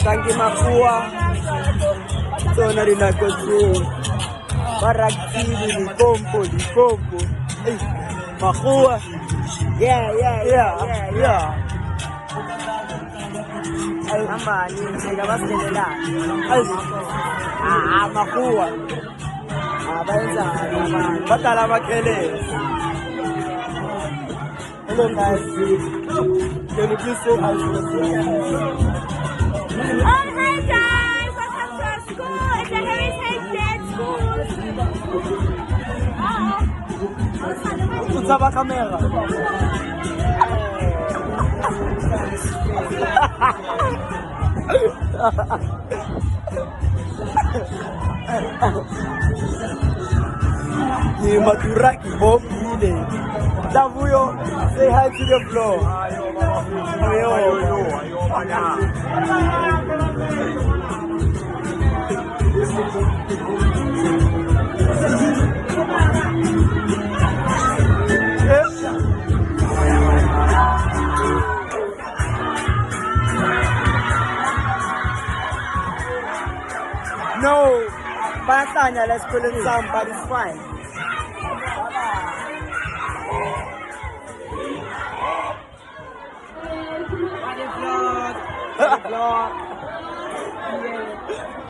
Sangi Makua. So na rin ako to. Baragtili, Likompo. Hey, Makua. Yeah. Ay, ambani, sila nila. Ay, Makua. Baenza, batala makele. Hello guys. Can you please say hi to the Oh, hi guys! Welcome to our school. It's a Heritage Dance School. Utaba kamera. Ni maturaki bobile. Davuyo, say hi to the floor. No, Pasanya, let's pull in some, but it's fine.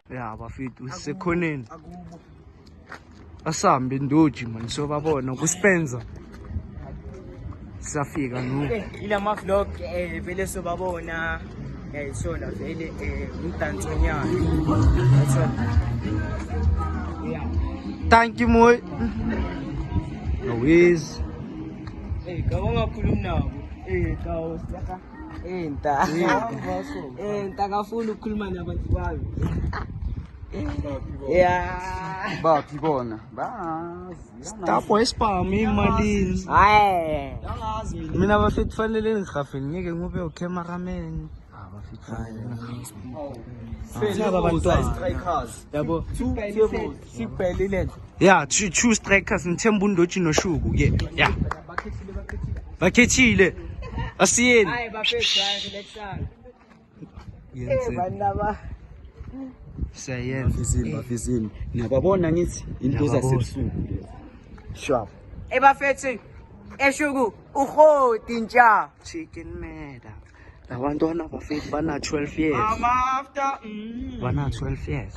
Ya bafethu sisekhoneni asambe ndoji man so babona kuspenza safika no ila ma vlog vele so babona sona vele umdantsonyana thank you moy always kawangakhulumi nabo kawo saka enta kafuna ukukhuluma nabantu bayo baphi bona stop spam imalini hayi mina bafethu fanele ngihafeni ngeke ngube ucameraman bafethu strikers yabo siphelile yeah two strikers Mthembu Ndoji noShuku yeah bakhethile asiyeni hayi bafethu relaxana yenze sayenza bafizini niyababona ngithi into zasebusuku sharp bafethu eshuku ukhoti ntsha chicken meda labantwana bafethu bana 12 years after bana 12 years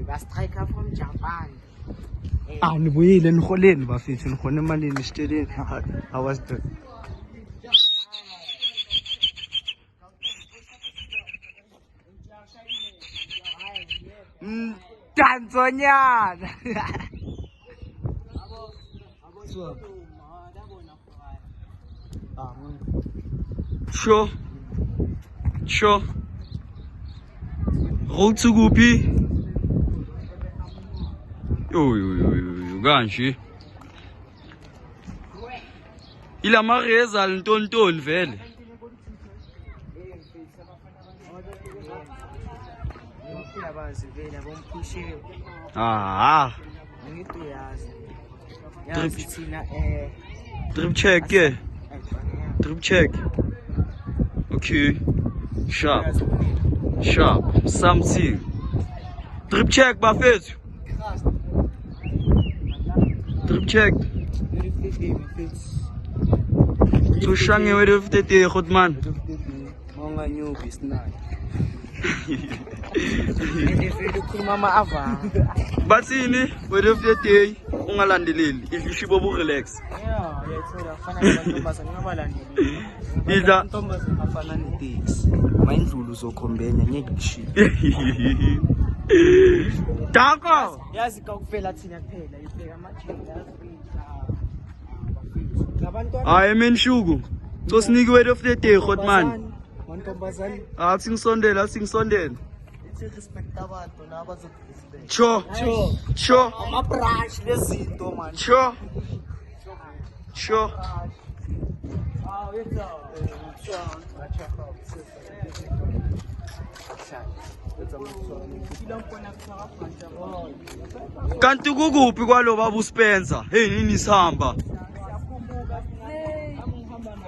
ba striker from Japan nibuyile niholeni bafethu nikhona emalini siteleni I was the Tanzania. Sure. Rollst kuphi? Yo kanje. Ila mareza ntontoni vele. Drip check, yeah. Drip check. Okay. Sharp. Something. Drip check, bafethu. Drip check. Tushange with the day, good man. Monga new business. Bathini word of the day ungalandeleli idlishibo bu relax idla ntombazana afana neTaxi mayindlulu uzokhombenya ngeke kushilo Dako yazi kakufela thina kuphela ibheka amajinga labantwana hayi mina Shuku so sinike word of the day god man ntombazana asingisondela respect abantu nabazokurespect Cho ama branch lezinto man Cho kanti kukuphi kwalo baba uSpencer hey nini sihamba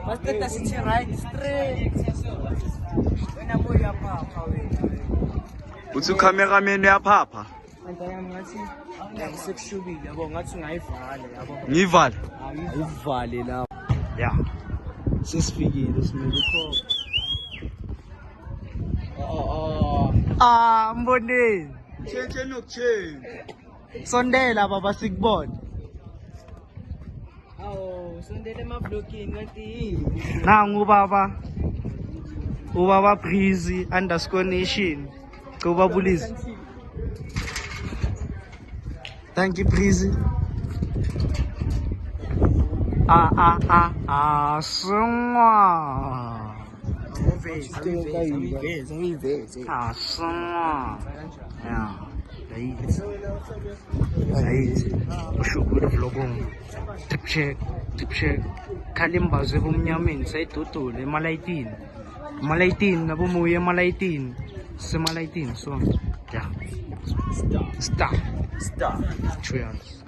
Basta sithi right straight Wena moya papa wena. Uthi cameraman uyaphapha. Anti yami ngathi ngisekushubile yabo ngathi ungayivala yabo. Ngivale. Ayivale la. Yeah. Sesifikile simele khona. Mboneni. Tshentshe nokutshentsha. Sondela baba sikubone. Awu sondele emablokini ngathi yini? Nangu baba. Ubaba Breezy _nation. Kuba bulisi. Thank you Breezy. Sungwa. Ngiveze. Sungwa. Yeah. Right. Ushukule vlogong. Trip check. Kalimbaze kumnyameni sayidudule emalayitini. Malayitini nabomuye emalayitini. Semalayitini so. Yeah. Stop. Cheers.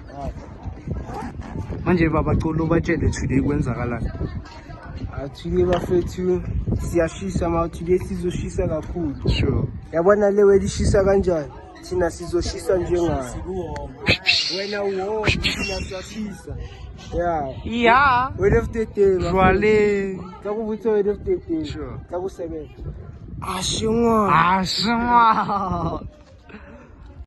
Manje baba colo batshele today kwenzakalani. Today bafethu siyashisa ma today sizoshisa kakhulu. Sure. Yabona le welishisa kanjani? Thina sizoshisa njengayo. Wena uwo thina siyashisa. Yeah. Wena futetela. Jwale. Takuvutsa wena futetela. Sure. Takusebenza. Ashingwa.